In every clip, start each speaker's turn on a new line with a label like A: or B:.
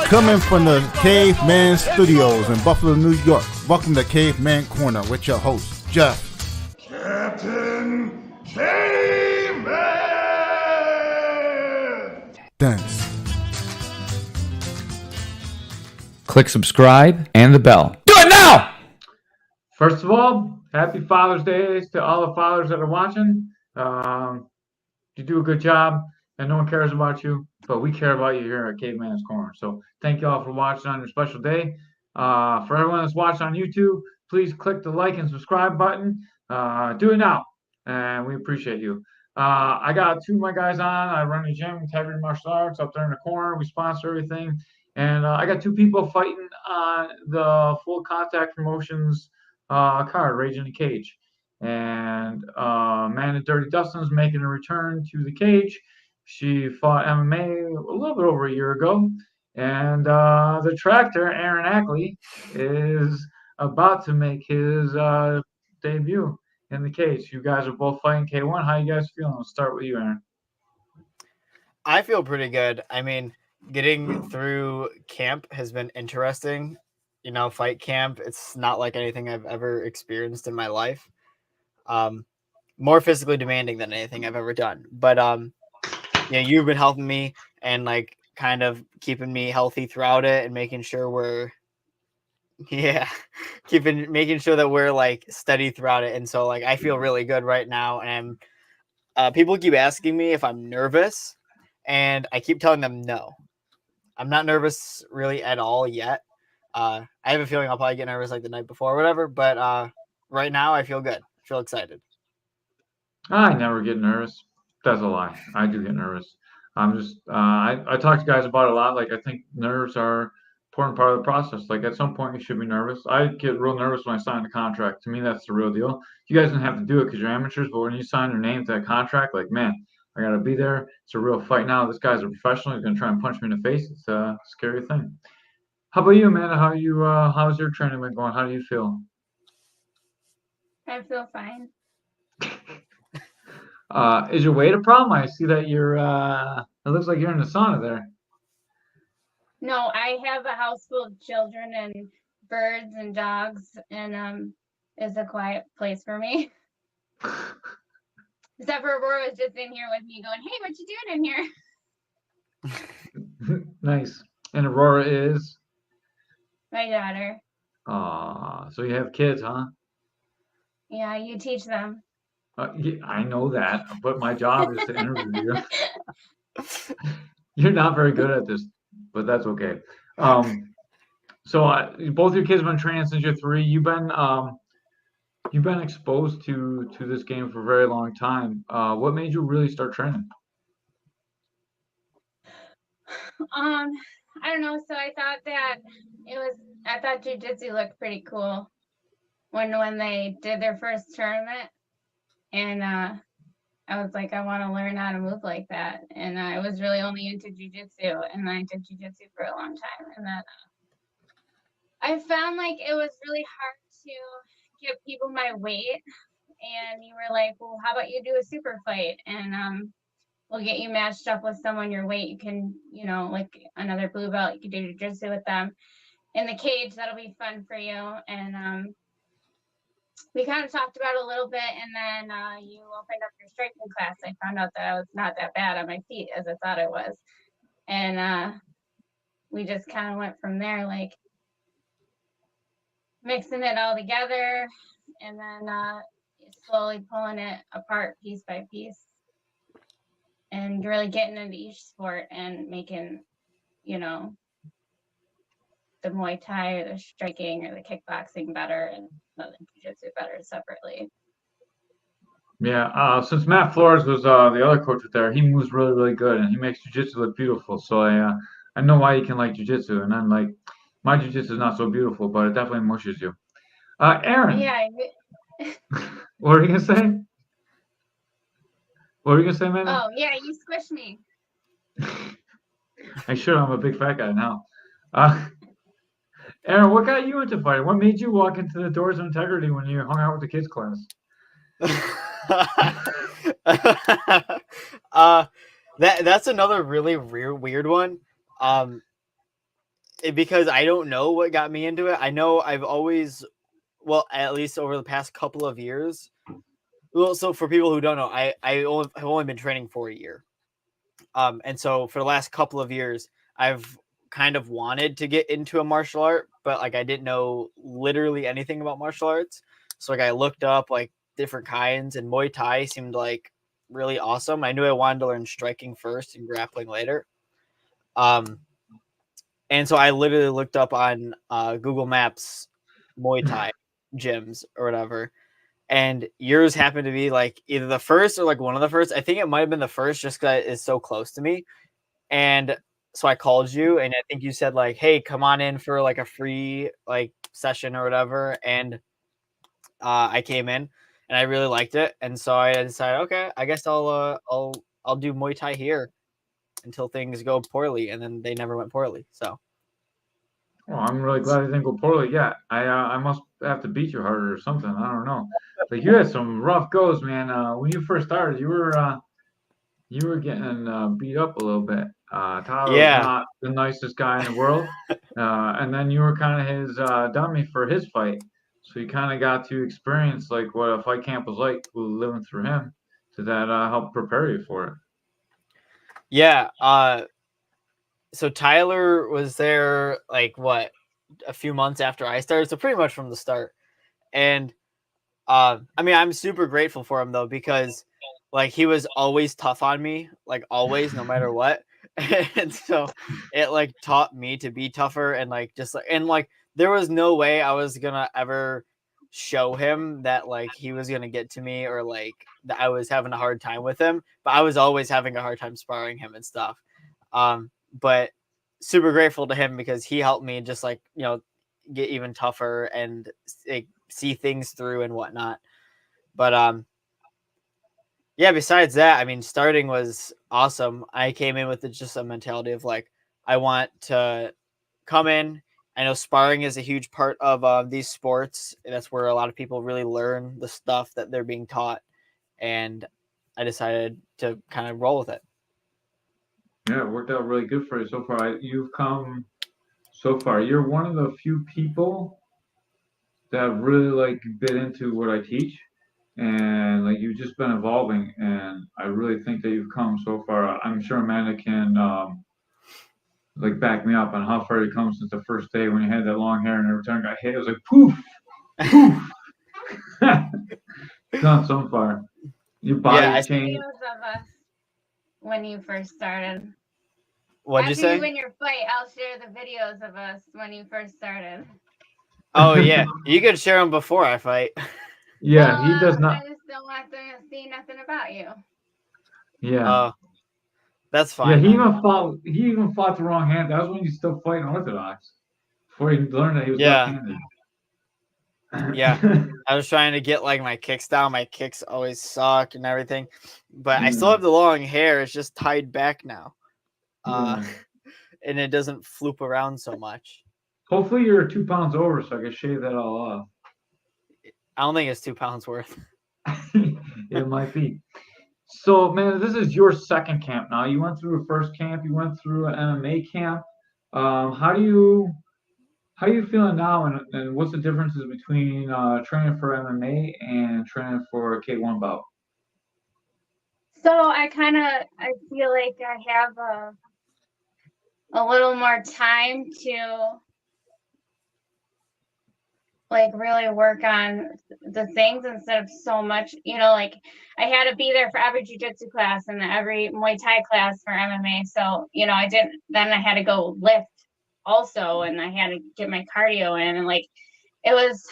A: Coming from the Caveman Studios in Buffalo, New York. Welcome to Caveman Corner with your host, Jeff.
B: Captain Caveman!
A: Dance.
C: Click subscribe and the bell. Do it now!
D: First of all, happy Father's Day to all the fathers that are watching. You do a good job, and no one cares about you, but we care about you here at Caveman's Corner. So thank you all for watching on your special day. For everyone that's watching on YouTube, please click the like and subscribe button. Do it now, and we appreciate you. I got two of my guys on. I run a gym, Integrity Martial Arts, up there in the corner. We sponsor everything. And I got two people fighting on the Full Contact Promotions card, Rage in the Cage. And Amanda Dirty Dustin's making a return to the cage. She fought MMA a little bit over a year ago. And the tractor, Aaron Ackley, is about to make his debut in the cage. You guys are both fighting K1. How you guys feeling? Let's start with you, Aaron.
E: I feel pretty good. I mean, getting through camp has been interesting. You know, fight camp, it's not like anything I've ever experienced in my life. More physically demanding than anything I've ever done. But yeah, you've been helping me and like kind of keeping me healthy throughout it and making sure making sure that we're like steady throughout it. And so like I feel really good right now. And people keep asking me if I'm nervous, and I keep telling them no. I'm not nervous really at all yet. I have a feeling I'll probably get nervous like the night before or whatever, but right now I feel good. I feel excited.
D: I never get nervous. That's a lie. I do get nervous. I'm just I talk to guys about it a lot. Like I think nerves are an important part of the process. Like at some point you should be nervous. I get real nervous when I sign a contract. To me, that's the real deal. You guys don't have to do it because you're amateurs, but when you sign your name to that contract, like man, I gotta be there. It's a real fight now. This guy's a professional. He's gonna try and punch me in the face. It's a scary thing. How about you, Amanda? How's your training been going? How do you feel?
F: I feel fine.
D: Is your weight a problem? I see that you're it looks like you're in the sauna there.
F: No, I have a house full of children and birds and dogs, and it's a quiet place for me. Except for Aurora was just in here with me going, hey, what you doing in here?
D: Nice. And Aurora is?
F: My daughter.
D: So you have kids, huh?
F: Yeah, you teach them.
D: Yeah, I know that, but my job is to interview you. You're not very good at this, but that's okay. So both your kids have been training since you're 3. You've been exposed to this game for a very long time. What made you really start training?
F: I don't know. So I thought jiu-jitsu looked pretty cool when they did their first tournament. And I was like, I want to learn how to move like that. And I was really only into jiu-jitsu, and I did jiu-jitsu for a long time. And then I found like it was really hard to give people my weight. And you were like, well, how about you do a super fight? And we'll get you matched up with someone your weight. You can, like another blue belt, you can do jiu-jitsu with them in the cage. That'll be fun for you. And we kind of talked about it a little bit, and then you opened up your striking class. I found out that I was not that bad on my feet as I thought I was. And we just kind of went from there, like mixing it all together and then slowly pulling it apart piece by piece and really getting into each sport and making, the Muay Thai or the striking or the kickboxing better and the jiu-jitsu better separately.
D: Yeah, since Matt Flores was the other coach there, he moves really, really good, and he makes jiu-jitsu look beautiful. So I know why you can like jiu-jitsu, and I'm like, my jiu-jitsu is not so beautiful, but it definitely mushes you. Aaron.
F: Yeah.
D: What were you gonna say? What were you gonna say, man?
F: Oh yeah, you squished me.
D: I should. I'm a big fat guy now. Aaron, what got you into fighting? What made you walk into the doors of integrity when you hung out with the kids class?
E: That's another really weird one. because I don't know what got me into it. I know I've always, well, at least over the past couple of years. Well, so for people who don't know, I've only been training for a year. And so for the last couple of years, I've kind of wanted to get into a martial art, but like I didn't know literally anything about martial arts. So like I looked up like different kinds, and Muay Thai seemed like really awesome. I knew I wanted to learn striking first and grappling later. Um, and so I literally looked up on Google Maps Muay Thai gyms or whatever. And yours happened to be like either the first or like one of the first. I think it might have been the first just because it's so close to me. And so I called you, and I think you said like, "Hey, come on in for like a free like session or whatever." And I came in, and I really liked it, and so I decided, okay, I guess I'll do Muay Thai here until things go poorly, and then they never went poorly. So
D: Well, I'm really glad it didn't go poorly. Yeah, I must have to beat you harder or something. I don't know. Like you had some rough goes, man. When you first started, you were getting beat up a little bit. Tyler was
E: yeah,
D: not the nicest guy in the world, and then you were kind of his dummy for his fight. So you kind of got to experience like what a fight camp was like living through him. So that helped prepare you for it.
E: yeah. So Tyler was there like what, a few months after I started, so pretty much from the start. And I mean, I'm super grateful for him though, because like he was always tough on me, like always, no matter what. And so it like taught me to be tougher, and like just like, and like there was no way I was gonna ever show him that like he was gonna get to me, or like that I was having a hard time with him, but I was always having a hard time sparring him and stuff. But super grateful to him because he helped me just like, get even tougher and like, see things through and whatnot. But yeah, besides that, I mean, starting was awesome. I came in with just a mentality of like, I want to come in. I know sparring is a huge part of these sports. That's where a lot of people really learn the stuff that they're being taught. And I decided to kind of roll with it.
D: Yeah, it worked out really good for you so far. You've come so far. You're one of the few people that have really like bit into what I teach, and like you've just been evolving, and I really think that you've come so far. I'm sure Amanda can like back me up on how far you come since the first day when you had that long hair and every time I got hit, it was like poof, poof. Gone so far. Your
E: Yeah,
D: body's changed.
F: Videos of us when you first started.
E: what'd you
F: After you
E: say?
F: win your fight, I'll share the videos of us when you first started.
E: Oh yeah, you could share them before I fight.
D: Yeah,
F: Well,
D: he does not.
F: I just don't want them to see nothing about you.
D: Yeah,
E: That's
D: yeah.
E: fine then.
D: He even fought the wrong hand. That was when he was still fighting orthodox before he learned that he was
E: Yeah,
D: left-handed.
E: yeah. I was trying to get like my kicks down. My kicks always suck and everything, but I still
D: Yeah,
E: have the long hair. It's just tied back now, uh,
D: yeah.
E: and it doesn't floop around so much.
D: Hopefully you're 2 pounds over so I can shave that all
E: I don't think it's 2 pounds worth.
D: off. It might be. So, man, this is your second camp now. You went through a first camp. You went through an MMA camp. How do you how are you feeling now, and what's the differences between training for MMA and training for a K1 bout?
F: So I feel like I have a little more time to like really work on the things instead of so much, like I had to be there for every jujitsu class and every Muay Thai class for MMA. So, then I had to go lift also, and I had to get my cardio in, and like it was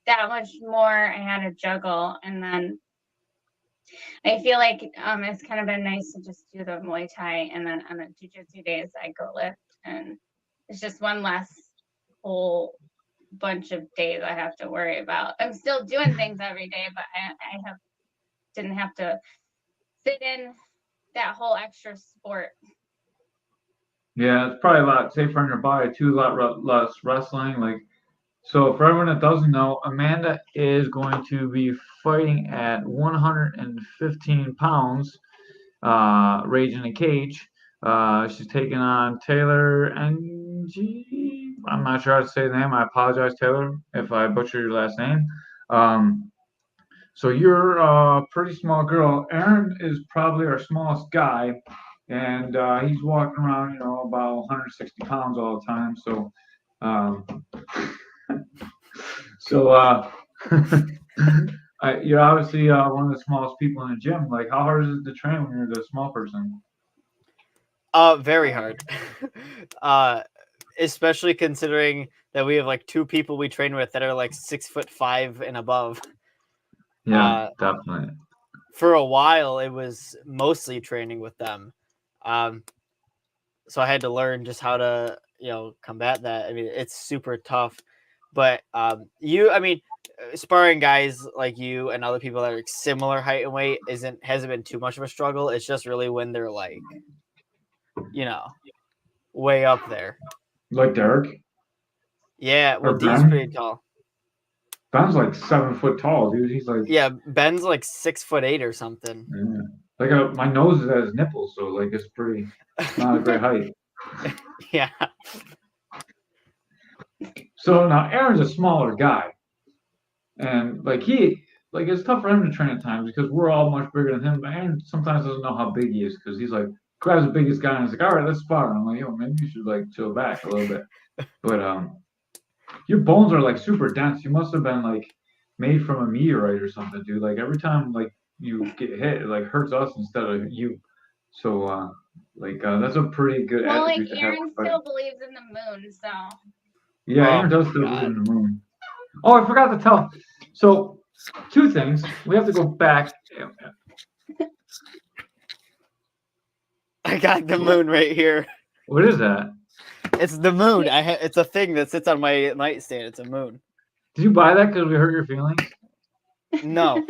F: that much more I had to juggle. And then I feel like it's kind of been nice to just do the Muay Thai, and then on the jujitsu days I go lift, and it's just one less whole bunch of days I have to worry about. I'm still doing things every day, but I didn't have to fit in that whole extra sport.
D: Yeah, it's probably a lot safer on your body too. A lot less wrestling. Like, so for everyone that doesn't know, Amanda is going to be fighting at 115 pounds, rage in a cage. She's taking on Taylor and I'm not sure how to say the name. I apologize, Taylor, if I butcher your last name. So you're a pretty small girl. Aaron is probably our smallest guy, and he's walking around, about 160 pounds all the time. So, so you're obviously one of the smallest people in the gym. Like, how hard is it to train when you're the small person?
E: Very hard. Especially considering that we have like 2 people we train with that are like 6'5" and above.
D: Yeah, definitely.
E: For a while, it was mostly training with them. So I had to learn just how to, combat that. I mean, it's super tough, but sparring guys like you and other people that are similar height and weight hasn't been too much of a struggle. It's just really when they're like, way up there.
D: Like Derek?
E: Yeah, well,
D: Or
E: Dee's
D: Ben?
E: pretty tall.
D: Ben's like 7 foot tall, dude. He's like,
E: Yeah, Ben's like 6'8" or something.
D: yeah. Like my nose is at his nipples, so like it's not a great height.
E: Yeah.
D: So now Aaron's a smaller guy, and it's tough for him to train at times because we're all much bigger than him. But Aaron sometimes doesn't know how big he is because he's like grabs the biggest guy and he's like, all right, let's spar. And I'm like, yo, maybe you should like chill back a little bit. But your bones are like super dense. You must have been like made from a meteorite or something, dude. Like every time like you get hit, it like hurts us instead of you. So that's a pretty good attitude to have.
F: Aaron still believes in the moon, so.
D: Yeah, Aaron does still believe in the moon. Oh, I forgot to tell. So 2 things. We have to go back.
E: I got the moon right here.
D: What is that?
E: It's the moon. It's a thing that sits on my nightstand. It's a moon.
D: Did you buy that because we hurt your feelings?
E: No.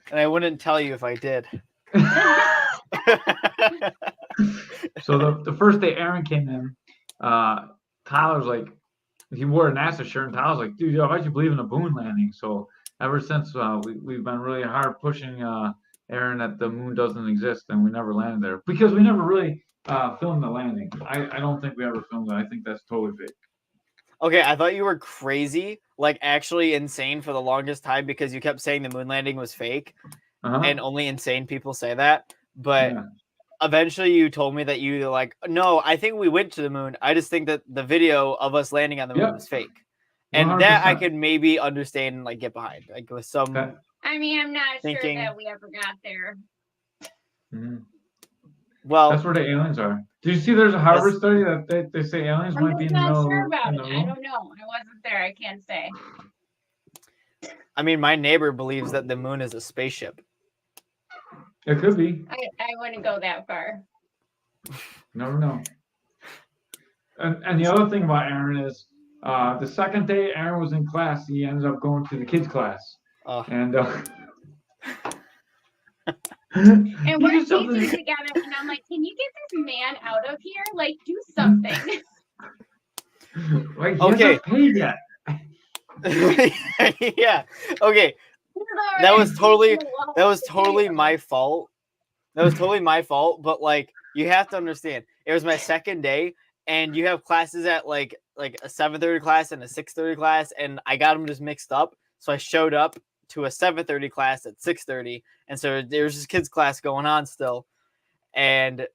E: And I wouldn't tell you if I did.
D: So the first day Aaron came in, Tyler's like, he wore a NASA shirt, and Tyler's like, dude, how'd you believe in a moon landing? So ever since we've been really hard pushing Aaron that the moon doesn't exist, and we never landed there because we never really filmed the landing. I don't think we ever filmed it. I think that's totally fake.
E: Okay, I thought you were crazy, like actually insane for the longest time because you kept saying the moon landing was fake, and only insane people say that. But eventually you told me that you like, no, I think we went to the moon. I just think that the video of us landing on the moon was fake. And
D: 100%.
E: that I could maybe understand and like get behind. Like with some
F: I mean, I'm not
E: thinking,
F: sure that we ever got there.
E: Well,
D: that's where the aliens are. Did you see there's a Harvard study that they say aliens might be in the middle
F: sure about
D: of the
F: it.
D: moon?
F: I don't know. I wasn't there. I can't say.
E: I mean, my neighbor believes that the moon is a spaceship.
D: It could be.
F: I wouldn't go that far.
D: Never know. And the other thing about Aaron is the second day Aaron was in class, he ended up going to the kids' class. And
F: and we're teaching together, and I'm like, can you get this man out of here? Like, do something.
D: Like, he hasn't paid yet.
E: Yeah. Okay. That was totally my fault. That was totally my fault. But like, you have to understand, it was my second day, and you have classes at like a 7:30 class and a 6:30 class, and I got them just mixed up. So I showed up to a 7:30 class at 6:30, and so there's this kids class going on still, and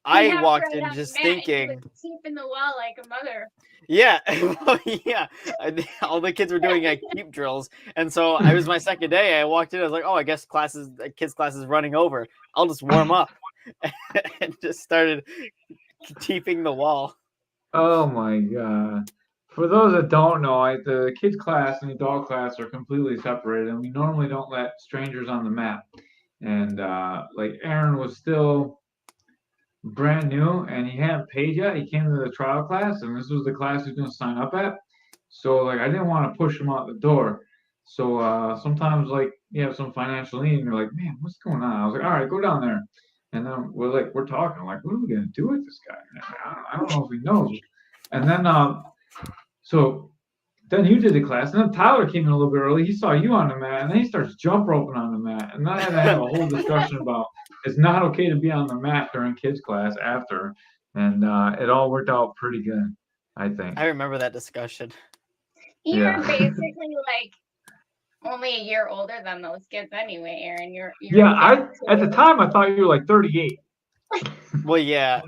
E: I walked in just thinking,
F: keeping the wall like a mother.
E: Yeah, yeah. All the kids were doing like keep drills, and so I was my second day. I walked in, I was like, oh, I guess kids class is running over. I'll just warm up, and just started keeping the wall.
D: Oh my god! For those that don't know, the kids class and the adult class are completely separated, and we normally don't let strangers on the mat. And like Aaron was still brand new and he hadn't paid yet. He came to the trial class, and this was the class he was going to sign up at. So like I didn't want to push him out the door. So sometimes like you have some financial need and you're like, man, what's going on? I was like, all right, go down there. And then we're talking like, what are we gonna do with this guy? I don't know if he knows. And then so then you did the class, and then Tyler came in a little bit early. He saw you on the mat, and then he starts jump roping on the mat. And then I had to have a whole discussion about it's not okay to be on the mat during kids class after. and it all worked out pretty good, I think.
E: I remember that discussion.
F: You're
D: Yeah.
F: basically like only a year older than those kids anyway, Aaron. You're
D: Yeah,
F: a kid
D: at the
F: too.
D: time I thought you were like 38.
E: Well, yeah.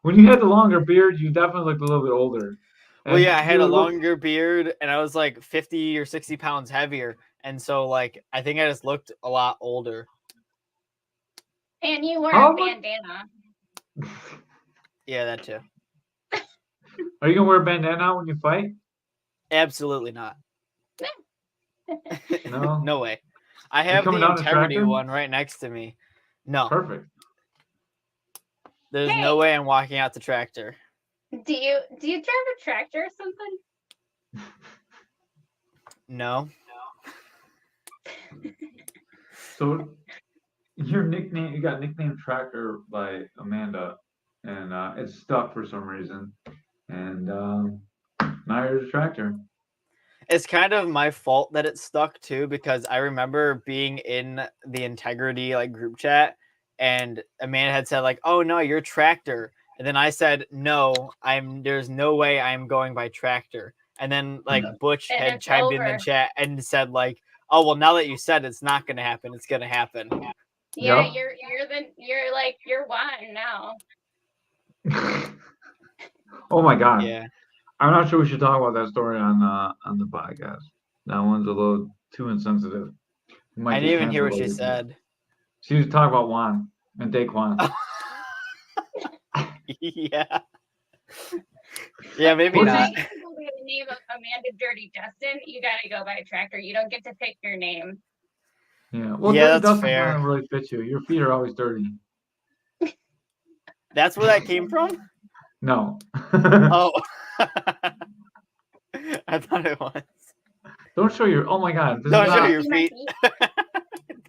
D: When you had the longer beard, you definitely looked a little bit older.
E: Well,
D: And
E: yeah, I had
D: you
E: a
D: look-
E: longer beard and I was like 50 or 60 pounds heavier. And so, like, I think I just looked a lot older.
F: And you wear
D: How
F: a
D: much-
F: bandana.
E: Yeah, that too.
D: Are you gonna wear a bandana when you fight?
E: Absolutely not.
D: No?
E: No way. I have
D: coming
E: the
D: down the
E: integrity
D: tractor?
E: one right next to me. No,
D: Perfect.
E: there's
F: Hey.
E: no way I'm walking out the tractor.
F: Do you drive a tractor or something?
E: No.
D: So your nickname, you got nicknamed Tractor by Amanda, and it's stuck for some reason. And now you're the Tractor.
E: It's kind of my fault that it stuck too, because I remember being in the integrity like group chat and Amanda had said like, "Oh no, you're tractor." And then I said, "No, there's no way I'm going by tractor." And then like Butch
F: And
E: had
F: it's
E: chimed in the
F: over.
E: chat and said like, "Oh, well, now that you said it's not going to happen, it's going to happen."
F: Yeah,
D: Yep.
F: you're one now.
D: Oh my God.
E: Yeah.
D: I'm not sure we should talk about that story on the podcast. That one's a little too insensitive. We might
E: I
D: get
E: didn't even hear what
D: canceled
E: she
D: over it.
E: said.
D: She was talking about Juan and Daquan.
E: Yeah. Yeah, maybe
D: Well,
E: not.
F: If I Google the name of Amanda Dirty Dustin, you gotta go by tractor. You don't get to pick your name.
D: Yeah. Well,
E: Yeah,
D: Dirty
E: that's
D: Dustin
E: fair.
D: kind of really fits you. Your feet are always dirty.
E: That's where that came from?
D: No.
E: Oh. I thought it was.
D: Don't show your. Oh my God. This
E: Don't
D: is
E: show
D: not.
E: your
F: See my
E: feet.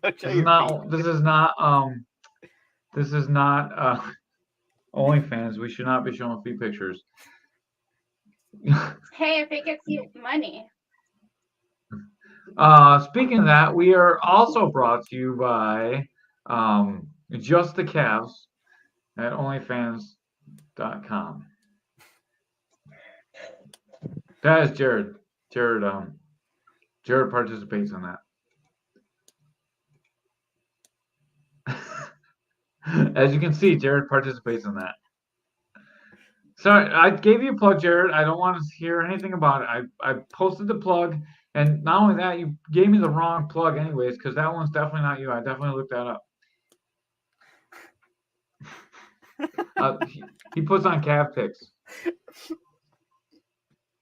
E: Don't show
D: This is
E: your
D: not.
E: feet.
D: This is not. This is not. OnlyFans. We should not be showing feet pictures.
F: Hey, if it gets you money.
D: Speaking of that, we are also brought to you by Just the Cavs at OnlyFans.com. That is Jared. Jared participates in that. As you can see, Jared participates in that. Sorry, I gave you a plug, Jared. I don't want to hear anything about it. I posted the plug, and not only that, you gave me the wrong plug anyways, because that one's definitely not you. I definitely looked that up. He puts on calf pics.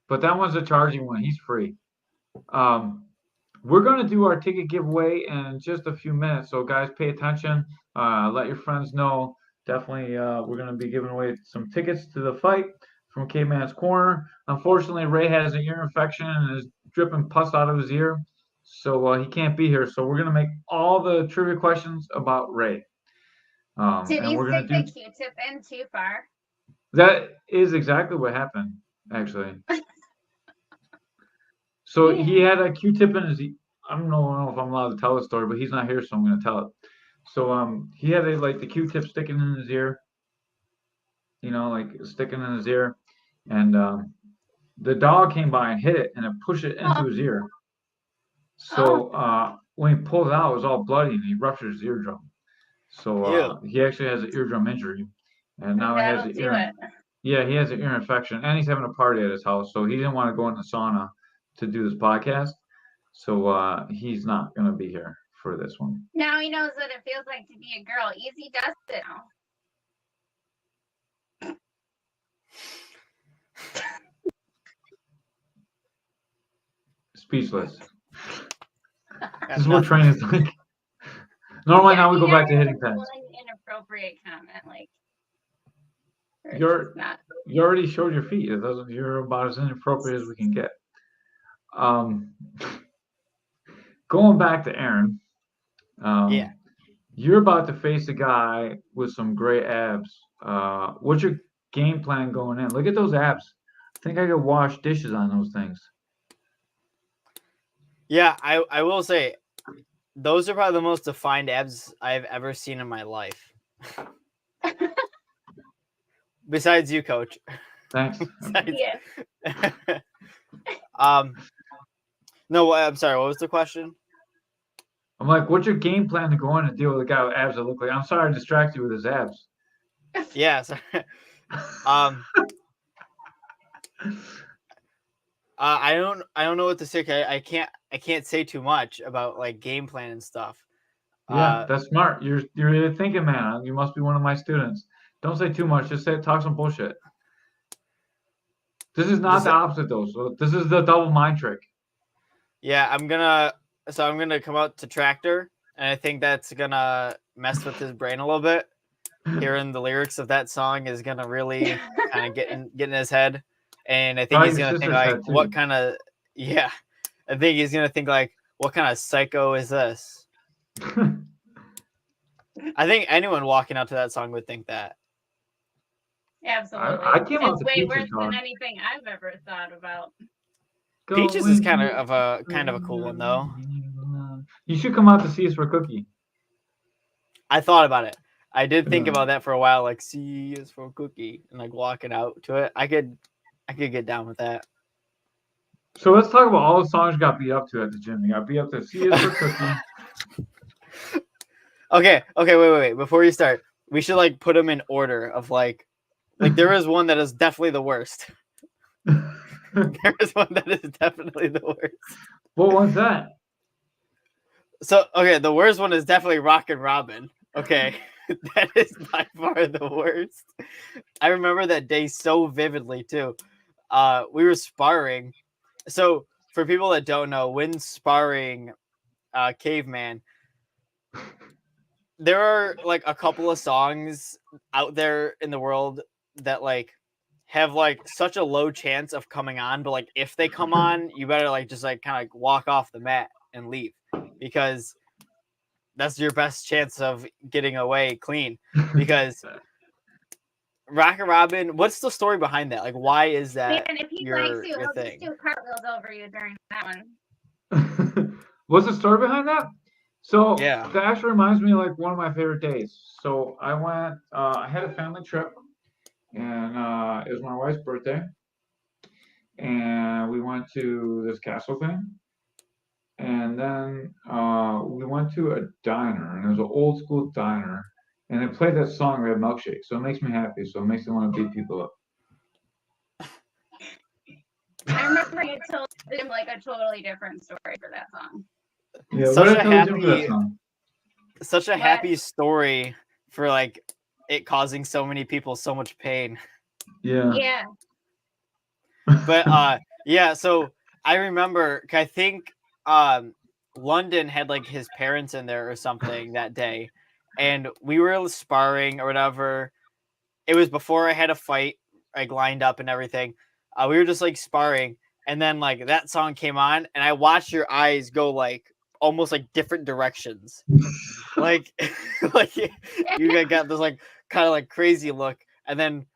D: But that one's a charging one. He's free. We're going to do our ticket giveaway in just a few minutes. So, guys, pay attention. Let your friends know. Definitely, we're going to be giving away some tickets to the fight from Caveman's Corner. Unfortunately, Ray has an ear infection and is dripping pus out of his ear. So, he can't be here. So, we're going to make all the trivia questions about Ray.
F: Did
D: and
F: you
D: we're going
F: stick
D: to
F: the Q-tip in too far?
D: That is exactly what happened, actually. So he had a Q-tip in his. I don't know if I'm allowed to tell the story, but he's not here, so I'm going to tell it. So he had like the Q-tip sticking in his ear, like sticking in his ear, and the dog came by and hit it, and it pushed it into his ear. So when he pulled it out, it was all bloody, and he ruptured his eardrum. So he actually has an eardrum injury, and now he has
F: That'll
D: an
F: do
D: ear.
F: it.
D: Yeah, he has an ear infection, and he's having a party at his house, so he didn't want to go in the sauna to do this podcast. So he's not going to be here for this one.
F: Now he knows what it feels like to be a girl. Easy does it now.
D: Speechless. This is what training is like. Normally, now we go back to hitting pens.
F: One inappropriate comment, like.
D: You already showed your feet. You're about as inappropriate as we can get. Going back to Aaron.
E: Yeah.
D: You're about to face a guy with some great abs. What's your game plan going in? Look at those abs. I think I could wash dishes on those things.
E: Yeah, I will say, those are probably the most defined abs I've ever seen in my life. Besides you, Coach.
D: Thanks.
E: Besides-
F: Yeah.
E: No, I'm sorry. What was the question?
D: I'm like, what's your game plan to go in and deal with a guy with abs that look like? I'm sorry to distract you with his abs.
E: Yeah. Sorry. I don't know what to say. I can't say too much about like game plan and stuff.
D: Yeah, that's smart. You're a thinking man. You must be one of my students. Don't say too much. Just talk some bullshit. This is not the opposite though. So this is the double mind trick.
E: Yeah, I'm gonna come out to Tractor, and I think that's gonna mess with his brain a little bit. Hearing the lyrics of that song is gonna really kind of get in his head, and I think
D: Probably
E: he's
D: your
E: gonna think
D: sister's
E: like,
D: head, too.
E: what kind of I think he's gonna think like, what kind of psycho is this? I think anyone walking out to that song would think that.
F: Absolutely.
D: I came out
F: It's
D: to
F: way
D: Peaches
F: worse
D: song.
F: than anything I've ever thought about.
E: Peaches is kind of a cool one though.
D: You should come out to see us for Cookie.
E: I thought about it. I did think
D: Yeah.
E: about that for a while, like C is for cookie, and like walking out to it. I could get down with that.
D: So let's talk about all the songs you got beat up to at the gym. You got beat up to See Us for Cookie.
E: Okay, wait. Before you start, we should like put them in order of like there is one that is definitely the worst. There is one that is definitely the worst.
D: What one's that?
E: So okay, the worst one is definitely Rockin' Robin. Okay. That is by far the worst. I remember that day so vividly too. We were sparring. So for people that don't know, when sparring Caveman, there are like a couple of songs out there in the world that like have like such a low chance of coming on, but like if they come on, you better like just like kind of like walk off the mat and leave, because that's your best chance of getting away clean. Because Rockin' Robin, what's the story behind that? Like, why is that
F: Man, if he
E: your
F: likes you, he'll
E: thing?
F: just do cartwheels over you during that one.
D: What's the story behind that? So
E: Yeah.
D: that actually reminds me of like one of my favorite days. So I went, I had a family trip, and it was my wife's birthday, and we went to this castle thing, and then we went to a diner, and it was an old school diner, and they played that song Red Milkshake. So it makes me happy. So it makes me want to beat people up.
F: I remember you told him like a totally different story for that song.
D: Yeah,
E: Such
D: what did
E: a
D: I tell you for that
E: happy-
D: song?
E: Such a
F: What?
E: happy story for like it causing so many people so much pain.
D: Yeah.
F: Yeah.
E: But yeah, so I remember, I think London had like his parents in there or something that day, and we were sparring or whatever. It was before I had a fight like lined up and everything. We were just like sparring, and then like that song came on, and I watched your eyes go like almost like different directions. Like like you got this like kind of like crazy look, and then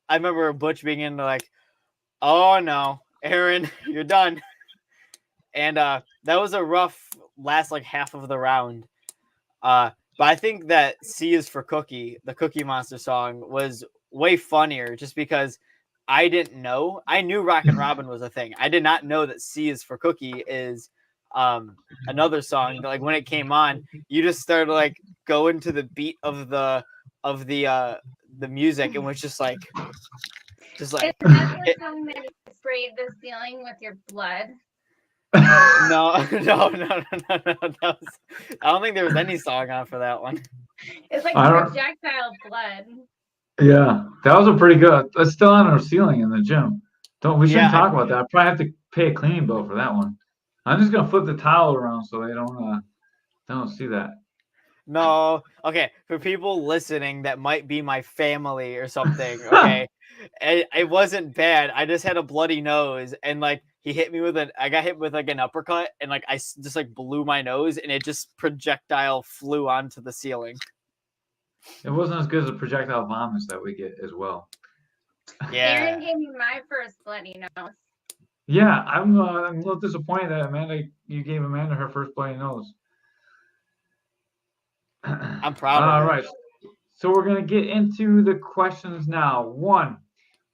E: I remember Butch being in like, oh no, Aaron, you're done. And that was a rough last like half of the round. But I think that C is for Cookie, the Cookie Monster song, was way funnier just because I didn't know. I knew Rockin' Robin was a thing. I did not know that C is for Cookie is another song. Like when it came on, you just started like going to the beat of the music, and was just like
F: Is that the song that you sprayed the ceiling with your blood?
E: no. That was, I don't think there was any song on for that one.
F: It's like
D: I don't-
F: projectile blood.
D: Yeah, that was a pretty good. It's still on our ceiling in the gym. We shouldn't
E: Yeah,
D: talk about that. I probably have to pay a cleaning bill for that one. I'm just gonna flip the towel around so they don't see that.
E: No, okay. For people listening that might be my family or something, okay, it wasn't bad. I just had a bloody nose, and like he hit me with I got hit with like an uppercut, and like I just like blew my nose, and it just projectile flew onto the ceiling.
D: It wasn't as good as the projectile vomits that we get as well.
E: Yeah,
F: Aaron gave me my first bloody nose.
D: Yeah, I'm a little disappointed that you gave Amanda her first bloody nose.
E: I'm proud of
D: All
E: her.
D: right. So we're going to get into the questions now. 1,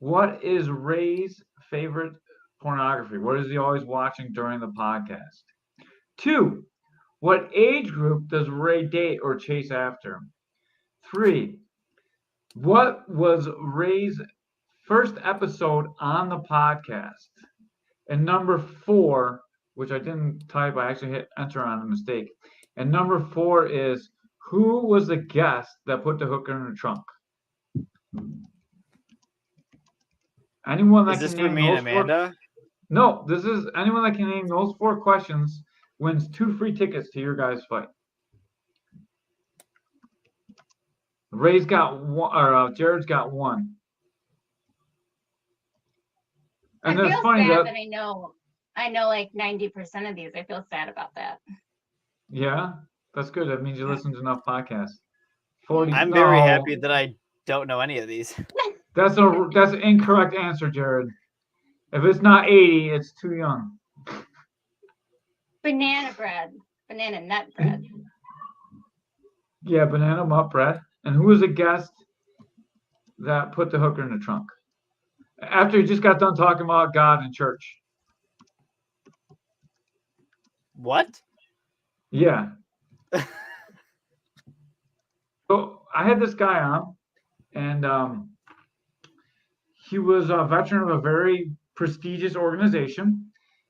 D: what is Ray's favorite pornography? What is he always watching during the podcast? 2, what age group does Ray date or chase after? 3, what was Ray's first episode on the podcast? And number 4, which I didn't type, I actually hit enter on a mistake. And number 4 is, who was the guest that put the hooker in the trunk? Anyone that
E: Is this
D: can
E: for
D: name
E: me and
D: those 4?
E: Amanda?
D: No, this is anyone that can name those 4 questions wins 2 free tickets to your guys' fight. Ray's got 1, or Jared's got 1. And
F: I
D: it's
F: feel
D: funny
F: sad
D: that,
F: that I know like 90% of these. I feel sad about that.
D: yeah, that's good. That means you listen to enough podcasts. 40.
E: I'm very
D: no,
E: happy that I don't know any of these.
D: That's an incorrect answer, Jared. If it's not 80, it's too young.
F: Banana bread, banana nut bread.
D: Yeah, banana mutt bread. And who was the guest that put the hooker in the trunk? After he just got done talking about God and church.
E: What?
D: Yeah. So I had this guy on, and he was a veteran of a very prestigious organization.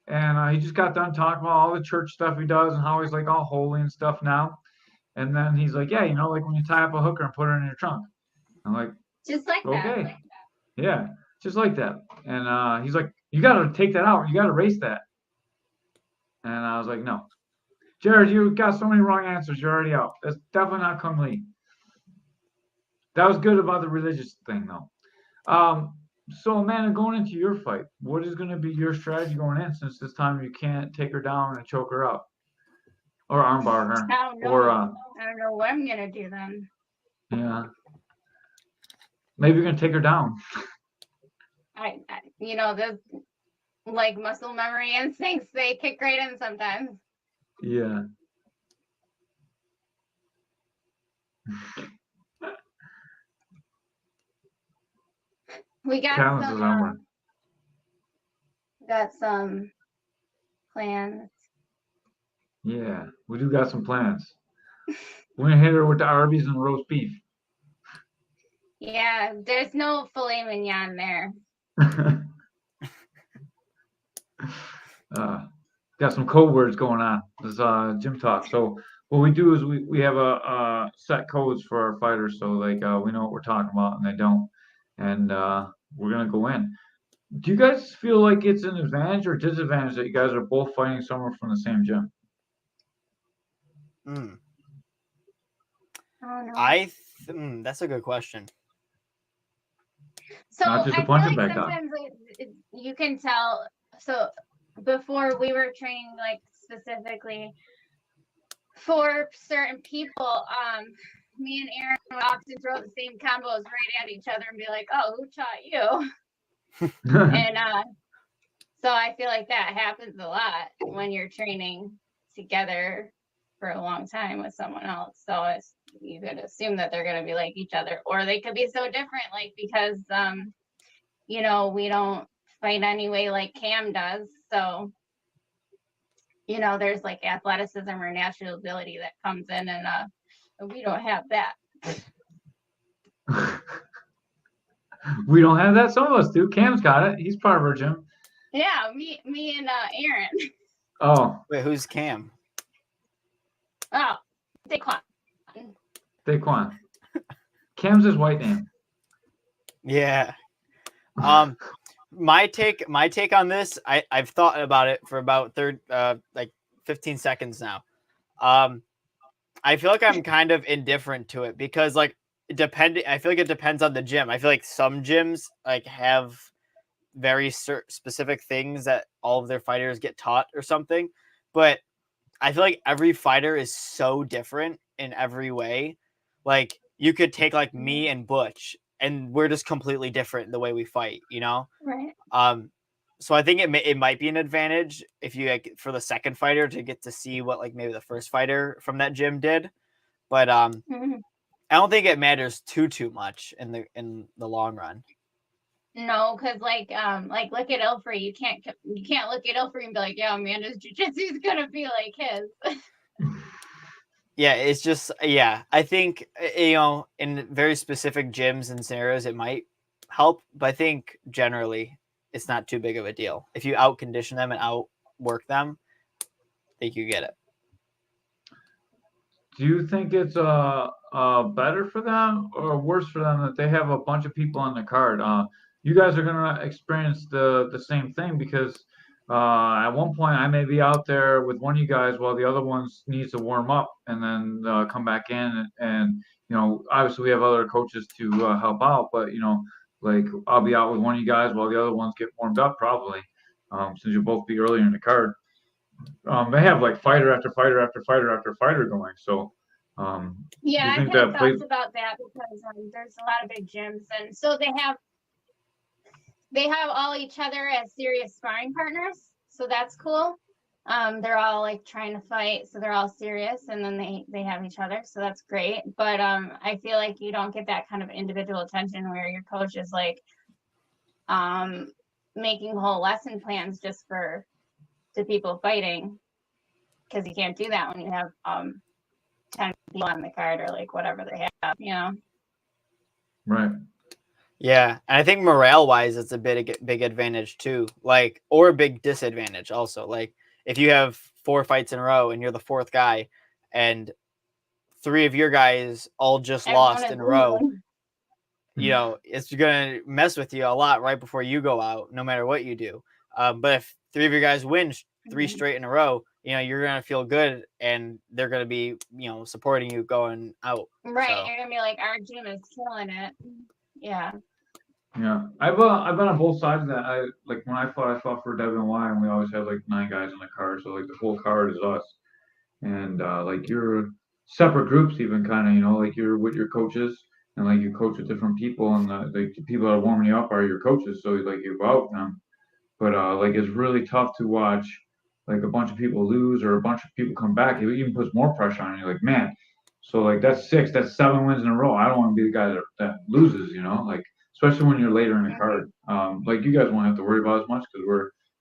D: And he just got done talking about all the church stuff he does and how he's like all holy and stuff now. And then he's like, yeah, like when you tie up a hooker and put her in your trunk. I'm like,
F: Just like that.
D: okay. Yeah, just like that. And he's like, you got to take that out. You got to erase that. And I was like, no. Jared, you got so many wrong answers. You're already out. That's definitely not Kung Lee. That was good about the religious thing, though. So, Amanda, going into your fight, what is going to be your strategy going in, since this time you can't take her down and choke her out? Or armbar her?
F: I don't know.
D: Or,
F: I don't know what I'm going to do then.
D: yeah. Maybe you're going to take her down.
F: The like muscle memory instincts, they kick right in sometimes.
D: Yeah.
F: We got some plans.
D: Yeah, we do got some plans. We're going to hit her with the Arby's and roast beef.
F: Yeah, there's no filet mignon there.
D: Got some code words going on. This is gym talk. So what we do is we have a set codes for our fighters, so like we know what we're talking about and they don't. And we're gonna go in. Do you guys feel like it's an advantage or disadvantage that you guys are both fighting someone from the same gym?
F: I don't know.
E: That's a good question.
F: So
D: Not just a
F: I
D: punching
F: feel like
D: bag dog.
F: sometimes you can tell. So before we were training like specifically for certain people, me and Aaron would often throw the same combos right at each other and be like, "Oh, who taught you?" And so I feel like that happens a lot when you're training together for a long time with someone else. So you could assume that they're going to be like each other, or they could be so different, like because we don't fight anyway like Cam does. So there's like athleticism or natural ability that comes in, and we don't have that.
D: We don't have that. Some of us do. Cam's got it. He's part of our gym.
F: Yeah, me and Aaron.
D: Oh,
E: Wait, who's Cam?
F: Oh, Daquan.
D: Daquan. Cam's his white name.
E: Yeah. My take on this, I've thought about it for about 15 seconds now. I feel like I'm kind of indifferent to it because I feel like it depends on the gym. I feel like some gyms like have very specific things that all of their fighters get taught or something, but I feel like every fighter is so different in every way. Like you could take like me and Butch, and we're just completely different in the way we fight,
F: Right.
E: So I think it might be an advantage if you for the second fighter to get to see what like maybe the first fighter from that gym did. But I don't think it matters too much in the long run.
F: No, because like look at Ilfrey. You can't look at Ilfrey and be like, yeah, Amanda's jiu-jitsu is gonna be like his.
E: Yeah, it's just I think in very specific gyms and scenarios it might help, but I think generally it's not too big of a deal. If you out condition them and outwork them, I think you get it.
D: Do you think it's better for them or worse for them that they have a bunch of people on the card? You guys are gonna experience the same thing because at one point I may be out there with one of you guys while the other one needs to warm up and then come back in and obviously we have other coaches to help out, but like I'll be out with one of you guys while the other ones get warmed up probably since you'll both be earlier in the card. They have like fighter after fighter after fighter after fighter going. So,
F: Yeah,
D: do you
F: I've
D: think
F: had
D: that plays?
F: thoughts about that because there's a lot of big gyms, and so they have all each other as serious sparring partners. So that's cool. They're all like trying to fight, so they're all serious, and then they have each other, so that's great. But I feel like you don't get that kind of individual attention where your coach is like making whole lesson plans just for the people fighting, because you can't do that when you have 10 people on the card or like whatever they have.
D: Right.
E: Yeah, and I think morale wise, it's a big advantage too. Like, or a big disadvantage also. Like, if you have 4 fights in a row and you're the 4th guy, and 3 of your guys all just lost in a row, it's gonna mess with you a lot right before you go out, no matter what you do. But if 3 of your guys win 3 straight in a row, you're gonna feel good, and they're gonna be supporting you going out.
F: Right,
E: So.
F: you're gonna be like, our gym is killing it. Yeah.
D: Yeah, I've been on both sides of that. When I fought for Devin Y, and we always had like 9 guys on the card, so like the whole card is us, and like you're separate groups even kind of like you're with your coaches and like you coach with different people, and the people that are warming you up are your coaches, so like you go out with them. But like it's really tough to watch like a bunch of people lose or a bunch of people come back. It even puts more pressure on you. Like, man, so like that's 7 wins in a row. I don't want to be the guy that loses. Like especially when you're later in the card. Like you guys won't have to worry about as much because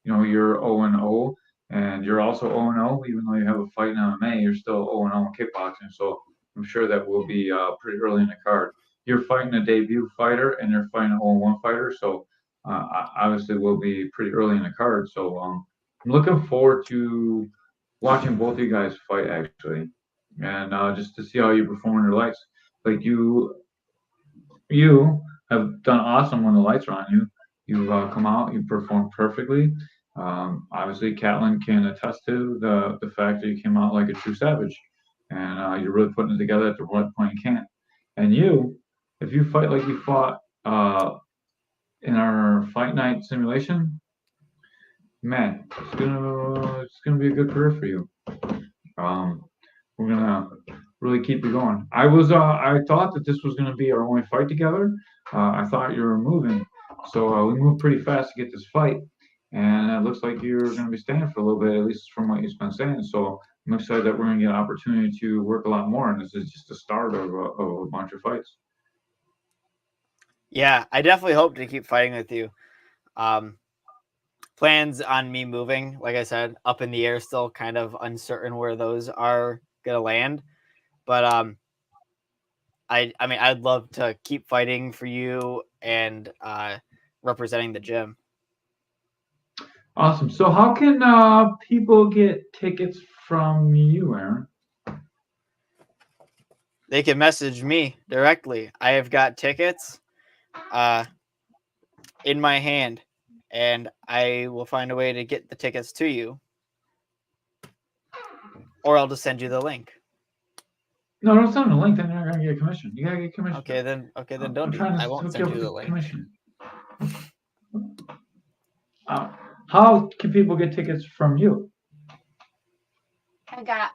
D: you're 0-0 and you're also 0-0. Even though you have a fight in MMA, you're still 0-0 in kickboxing. So I'm sure that will be pretty early in the card. You're fighting a debut fighter and you're fighting an 0-1 fighter. So obviously will be pretty early in the card. So I'm looking forward to watching both of you guys fight actually, and just to see how you perform in your lights. Like you have done awesome when the lights are on you. You've come out, you performed perfectly. Obviously, Catlin can attest to the fact that you came out like a true savage, and you're really putting it together at the right point you can. And if you fight like you fought in our fight night simulation, man, it's gonna be a good career for you. We're gonna really keep you going. I thought that this was gonna be our only fight together. I thought you were moving, so we moved pretty fast to get this fight, and it looks like you're gonna be staying for a little bit, at least from what you've been saying. So I'm excited that we're gonna get an opportunity to work a lot more, and this is just the start of a bunch of fights.
E: Yeah, I definitely hope to keep fighting with you. Plans on me moving, like I said, up in the air still, kind of uncertain where those are gonna land. But I mean, I'd love to keep fighting for you and representing the gym.
D: Awesome. So how can people get tickets from you, Aaron?
E: They can message me directly. I have got tickets in my hand, and I will find a way to get the tickets to you, or I'll just send you the link.
D: No, don't send them a link. Then you're not gonna get commission. You gotta get commission.
E: Okay, then don't do. I won't send you the link.
D: Commission. How can people get tickets from you?
F: I got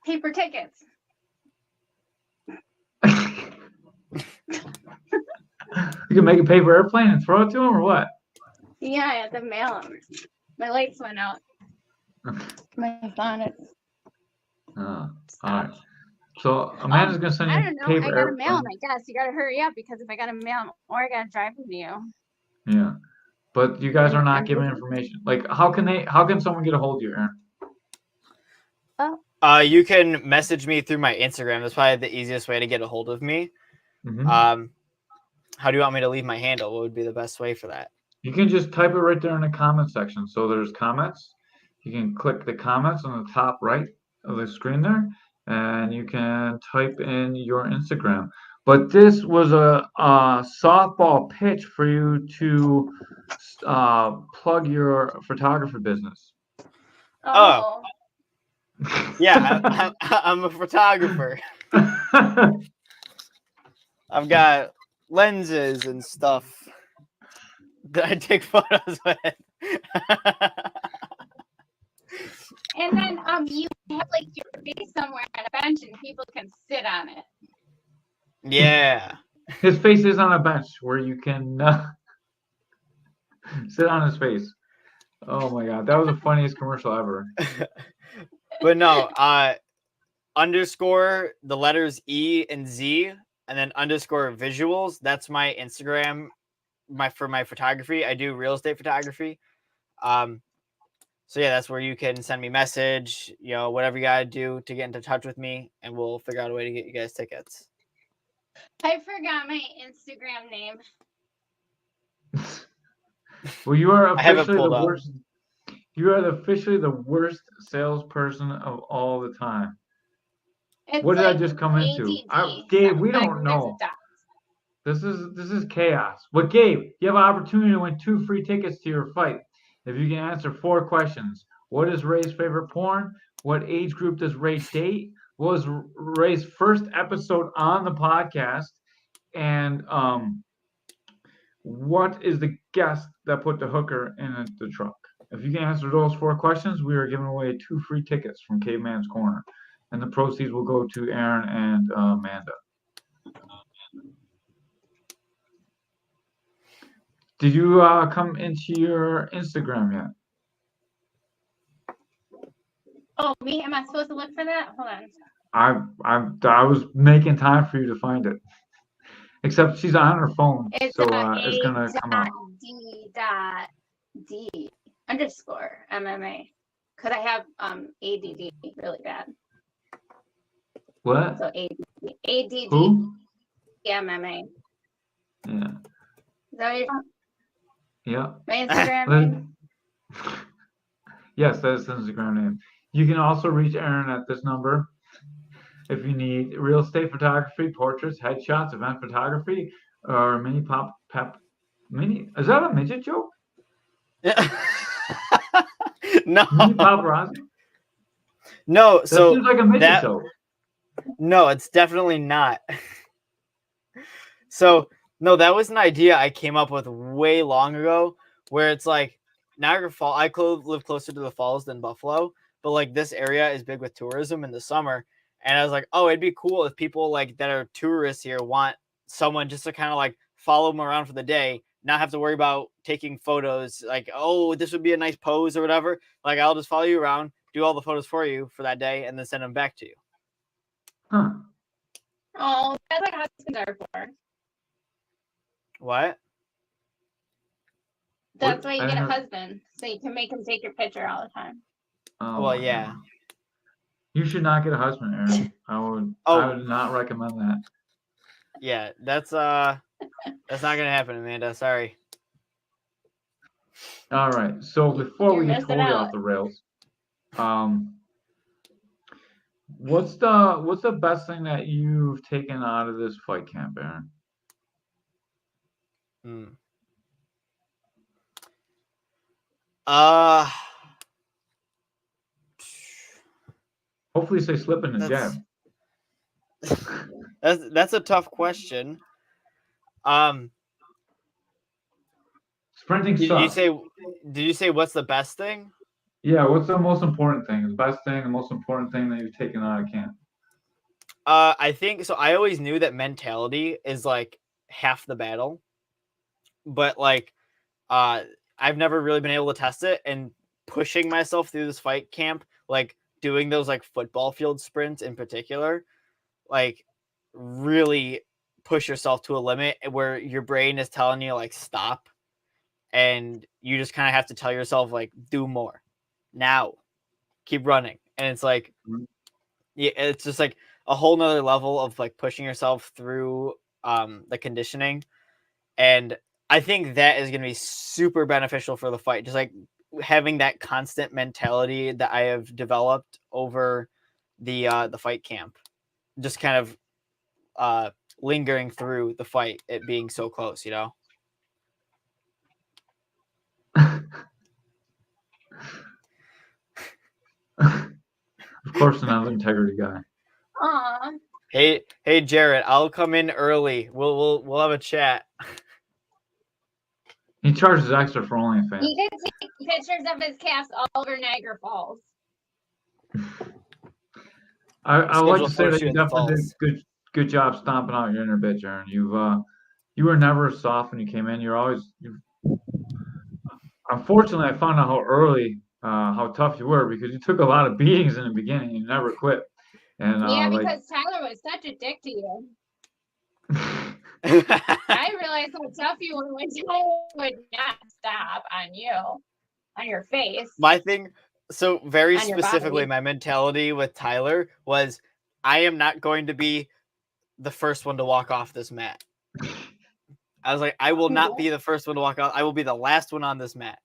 F: paper tickets.
D: You can make a paper airplane and throw it to them, or what?
F: Yeah, I had to mail them. My lights went out. My phone.
D: All right. So Amanda's gonna send you
F: I don't know.
D: paper
F: I gotta mail
D: airplane.
F: them. I guess you gotta hurry up because if I gotta mail them or I gotta drive them to you.
D: Yeah, but you guys are not
F: I'm
D: giving
F: busy.
D: information. Like, how can someone get a hold of you, Aaron?
E: You can message me through my Instagram. That's probably the easiest way to get a hold of me.
D: Mhm.
E: How do you want me to leave my handle? What would be the best way for that?
D: You can just type it right there in the comment section. So there's comments. You can click the comments on the top right of the screen there, and you can type in your Instagram. But this was a softball pitch for you to plug your photography business.
E: Oh. Yeah, I'm a photographer. I've got lenses and stuff that I take photos with.
F: And then you have like your face somewhere on a bench and people can sit on it.
E: Yeah.
D: His face is on a bench where you can sit on his face. Oh my god, that was the funniest commercial ever.
E: But no, underscore the letters E and Z and then underscore visuals. That's my Instagram for my photography. I do real estate photography. So yeah, that's where you can send me a message, whatever you gotta do to get into touch with me, and we'll figure out a way to get you guys tickets.
F: I forgot my Instagram name.
D: Well, you are
E: I have it
D: officially the
E: pulled up.
D: worst. You are officially the worst salesperson of all the time.
F: It's
D: What did I
F: like
D: just come into?
F: ADD,
D: Gabe, we
F: like
D: don't
F: there's a
D: know.
F: dot.
D: This is chaos. But Gabe, you have an opportunity to win 2 free tickets to your fight if you can answer 4 questions. What is Ray's favorite porn? What age group does Ray date? What was Ray's first episode on the podcast? And what is the guest that put the hooker in the truck? If you can answer those 4 questions, we are giving away 2 free tickets from Caveman's Corner, and the proceeds will go to Aaron and Amanda. Did you come into your Instagram yet?
F: Oh, me? Am I supposed to look for that? Hold on.
D: I was making time for you to find it. Except she's on her phone,
F: It's
D: so it's gonna come up.
F: D underscore MMA because I have ADD really bad.
D: What?
F: So ADD
D: Who?
F: MMA.
D: Yeah.
F: Is that what you're
D: Yeah.
F: my Instagram name?
D: Yes, that's the Instagram name. You can also reach Aaron at this number if you need real estate photography, portraits, headshots, event photography, or mini. Is that a midget joke?
E: No.
D: Mini paparazzi?
E: No,
D: That
E: so
D: seems like a midget joke.
E: No, it's definitely not. So, no, that was an idea I came up with way long ago where it's like Niagara Falls. I live closer to the falls than Buffalo, but like this area is big with tourism in the summer. And I was like, oh, it'd be cool if people like that are tourists here want someone just to kind of like follow them around for the day, not have to worry about taking photos. Like, oh, this would be a nice pose or whatever. Like, I'll just follow you around, do all the photos for you for that day, and then send them back to you.
D: Huh.
F: Oh, that's what husbands are for.
E: What?
F: That's why you get a husband, so you can make him take your picture all the time.
D: Oh,
E: Well, yeah.
D: God. You should not get a husband, Aaron. I would not recommend that.
E: Yeah, that's not gonna happen, Amanda. Sorry.
D: All right. So before
F: You're
D: we get
F: missing
D: totally
F: out.
D: off the rails, what's the best thing that you've taken out of this fight camp, Aaron? Hopefully, say slipping and jab.
E: That's a tough question.
D: Sprinting
E: Did
D: sucks.
E: you say what's the best thing?
D: Yeah, what's the most important thing? The best thing, the most important thing that you've taken out of camp?
E: I think so. I always knew that mentality is like half the battle, but like, I've never really been able to test it. And pushing myself through this fight camp, like doing those like football field sprints in particular, like really push yourself to a limit where your brain is telling you like stop, and you just kind of have to tell yourself like do more now, keep running. And it's like, yeah, it's just like a whole nother level of like pushing yourself through the conditioning. And I think that is going to be super beneficial for the fight. Just like having that constant mentality that I have developed over the fight camp, just kind of lingering through the fight, it being so close, you know?
D: Of course, another integrity guy.
F: Aw.
E: Hey, Jarrett, I'll come in early. We'll have a chat.
D: He charges extra for OnlyFans.
F: He could take pictures of his calves all over Niagara Falls.
D: I would like to say
E: Schedule
D: that
E: for
D: you
E: in the
D: definitely did
E: falls.
D: good job stomping out your inner bitch, Aaron. You were never soft when you came in. You're always unfortunately I found out how early how tough you were because you took a lot of beatings in the beginning and you never quit. And
F: Yeah,
D: like
F: because Tyler was such a dick to you. I realized how tough you were when Tyler would not stop on you, on your face.
E: My thing, so very
F: On your
E: specifically,
F: body.
E: my mentality with Tyler was I am not going to be the first one to walk off this mat. I was like, I will not be the first one to walk off. I will be the last one on this mat.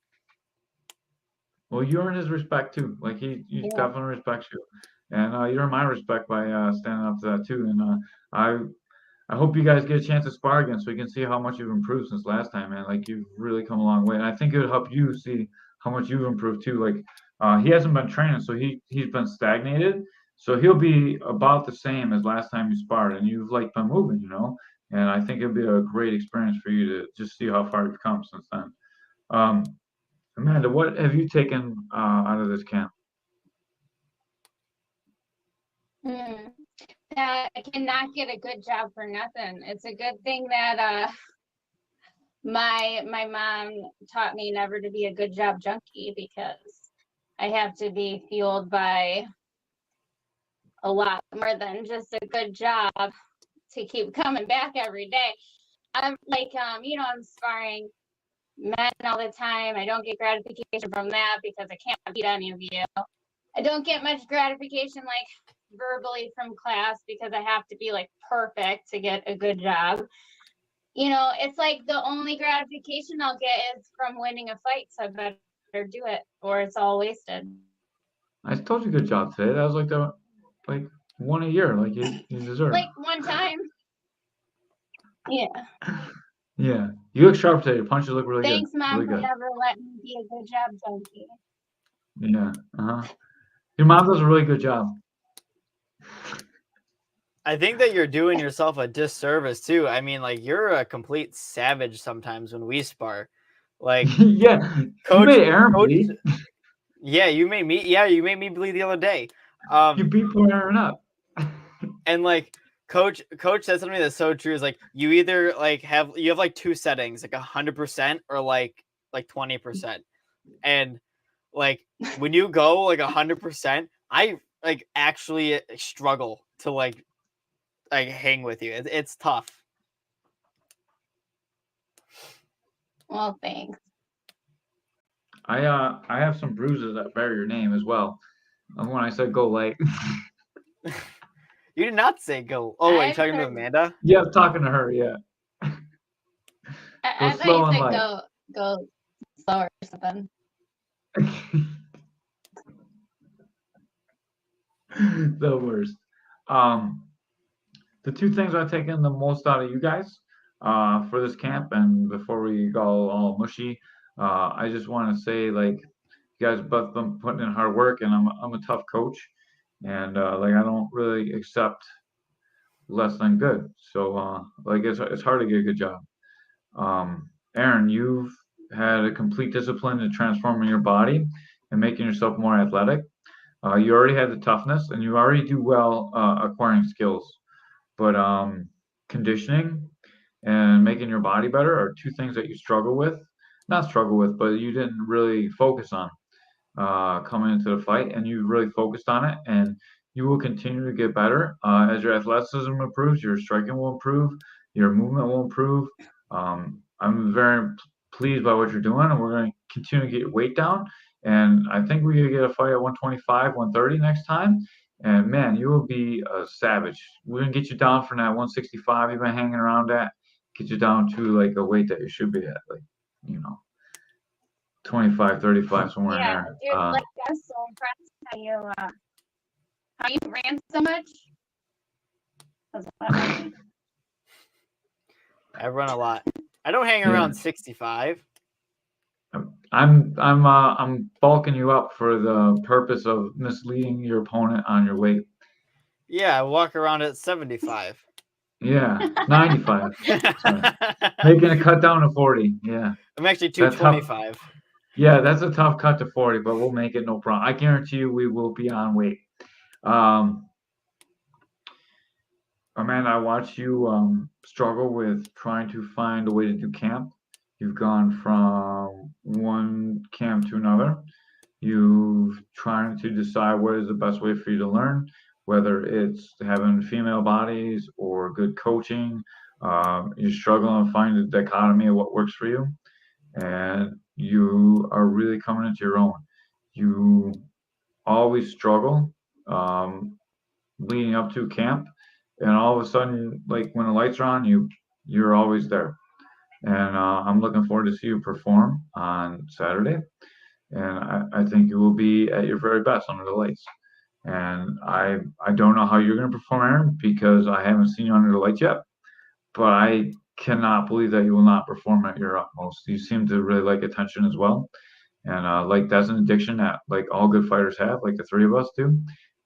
D: well, you earned his respect too. Like he
F: Yeah.
D: definitely respects you, and you earned my respect by standing up to that too. And I hope you guys get a chance to spar again so we can see how much you've improved since last time, man. Like you've really come a long way, and I think it would help you see how much you've improved too. Like he hasn't been training, so he's been stagnated. So he'll be about the same as last time you sparred, and you've like been moving, you know. And I think it'd be a great experience for you to just see how far you've come since then. Um, Amanda, what have you taken out of this camp?
F: That I cannot get a good job for nothing. It's a good thing that my mom taught me never to be a good job junkie, because I have to be fueled by a lot more than just a good job to keep coming back every day. I'm like, I'm sparring men all the time. I don't get gratification from that because I can't beat any of you. I don't get much gratification like verbally from class because I have to be like perfect to get a good job. It's like the only gratification I'll get is from winning a fight, so I better do it or it's all wasted.
D: I told you good job today. That was like one a year, like you deserve.
F: Like one time. Yeah.
D: Yeah, you look sharp today. Your punches look really
F: Thanks,
D: good.
F: Mom,
D: Really
F: for
D: good.
F: never letting me be a good job junkie.
D: Yeah. Your mom does a really good job.
E: I think that you're doing yourself a disservice too. I mean, like you're a complete savage sometimes when we spar. Like
D: Yeah, you made Aaron bleed.
E: Yeah, you made me. Yeah, you made me bleed the other day.
D: You beat poor Aaron up.
E: And like coach said something that's so true, is like you either like have like two settings, like 100% or like 20%. And like when you go like 100%, I like actually struggle to like hang with you. It's tough.
F: Well, thanks.
D: I have some bruises that bear your name as well. When I said go light.
E: You did not say go. Oh, are you talking to Amanda?
D: Yeah, I'm talking to her. Yeah.
F: I thought you said go slower or something.
D: The worst. The two things I've taken the most out of you guys for this camp, and before we go all mushy, I just want to say like you guys both been putting in hard work, and I'm a tough coach, and like I don't really accept less than good. So like it's hard to get a good job. Aaron, you've had a complete discipline in transforming your body and making yourself more athletic. You already had the toughness, and you already do well acquiring skills. But conditioning and making your body better are two things that you struggle with. Not struggle with, but you didn't really focus on coming into the fight, and you really focused on it, and you will continue to get better. As your athleticism improves, your striking will improve, your movement will improve. I'm very pleased by what you're doing, and we're going to continue to get your weight down. And I think we're going to get a fight at 125, 130 next time. And man, you will be a savage. We're going to get you down from that 165 you've been hanging around at, get you down to like a weight that you should be at, like, 25, 35, somewhere in
F: Yeah,
D: there.
F: dude, like I was so impressed how you ran so much. That was a lot of me.
E: I run a lot. I don't hang around 65.
D: I'm bulking you up for the purpose of misleading your opponent on your weight.
E: Yeah, I walk around at 75.
D: Yeah, 95. Sorry. Making a cut down to 40. Yeah.
E: I'm actually
D: That's tough.
E: 225.
D: Yeah, that's a tough cut to 40, but we'll make it no problem. I guarantee you we will be on weight. Amanda, I watched you struggle with trying to find a way to do camp. You've gone from one camp to another. You've trying to decide what is the best way for you to learn, whether it's having female bodies or good coaching. You're struggling to find the dichotomy of what works for you, and you are really coming into your own. You always struggle leading up to camp, and all of a sudden, like when the lights are on, you're always there. And I'm looking forward to see you perform on Saturday. And I think you will be at your very best under the lights. And I don't know how you're going to perform, Aaron, because I haven't seen you under the lights yet. But I cannot believe that you will not perform at your utmost. You seem to really like attention as well. And like that's an addiction that like all good fighters have, like the three of us do.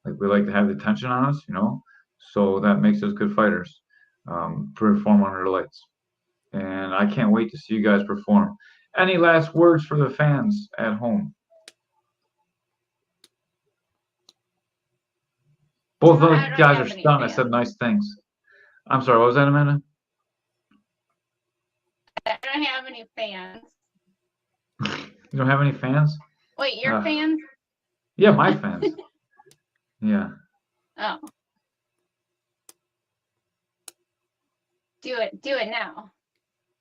D: Like we like to have the attention on us, So that makes us good fighters. Perform under the lights. And I can't wait to see you guys perform. Any last words for the fans at home? Both of those guys are stunned. I said nice things. I'm sorry, what was that, Amanda?
F: I don't have any fans.
D: You don't have any fans?
F: Wait, your fans?
D: Yeah, my fans. Yeah.
F: Oh. Do it now.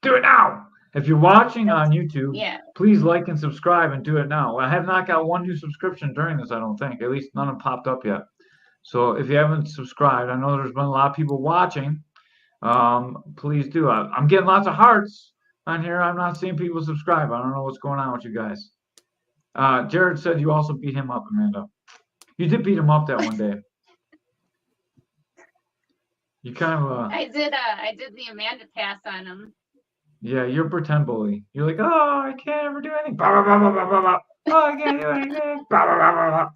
D: Do it now. If you're watching on YouTube,
F: Yeah.
D: please like and subscribe and do it now. I have not got one new subscription during this, I don't think. At least none have popped up yet. So if you haven't subscribed, I know there's been a lot of people watching. Please do. I'm getting lots of hearts on here. I'm not seeing people subscribe. I don't know what's going on with you guys. Jared said you also beat him up, Amanda. You did beat him up that one day. You kind of
F: I did the Amanda pass on him.
D: Yeah, you're pretend bully. You're like, oh, I can't ever do anything. Bah, bah, bah, bah, bah, bah. Oh, I can't do anything. Bah, bah, bah, bah, bah.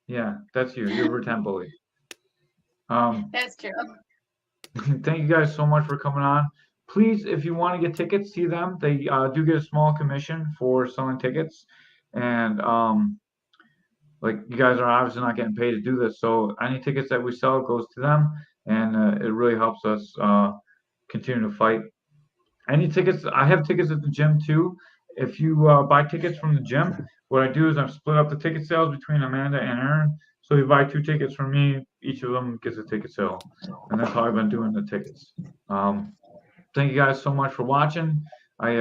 D: Yeah, that's you. You're pretend bully.
F: That's true.
D: Thank you guys so much for coming on. Please, if you want to get tickets, see them. They do get a small commission for selling tickets, and like you guys are obviously not getting paid to do this, so any tickets that we sell goes to them, and it really helps us continue to fight. Any tickets? I have tickets at the gym too. If you buy tickets from the gym, what I do is I split up the ticket sales between Amanda and Aaron. So if you buy 2 tickets from me, each of them gets a ticket sale, and that's how I've been doing the tickets. Thank you guys so much for watching. I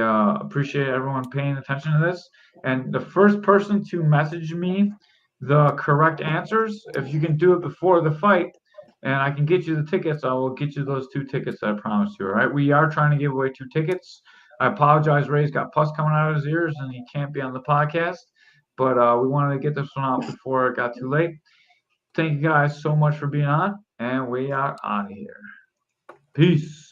D: appreciate everyone paying attention to this. And the first person to message me the correct answers, if you can do it before the fight, and I can get you the tickets, I will get you those 2 tickets that I promised you. All right. We are trying to give away 2 tickets. I apologize. Ray's got pus coming out of his ears and he can't be on the podcast, but we wanted to get this one out before it got too late. Thank you guys so much for being on, and we are out of here. Peace.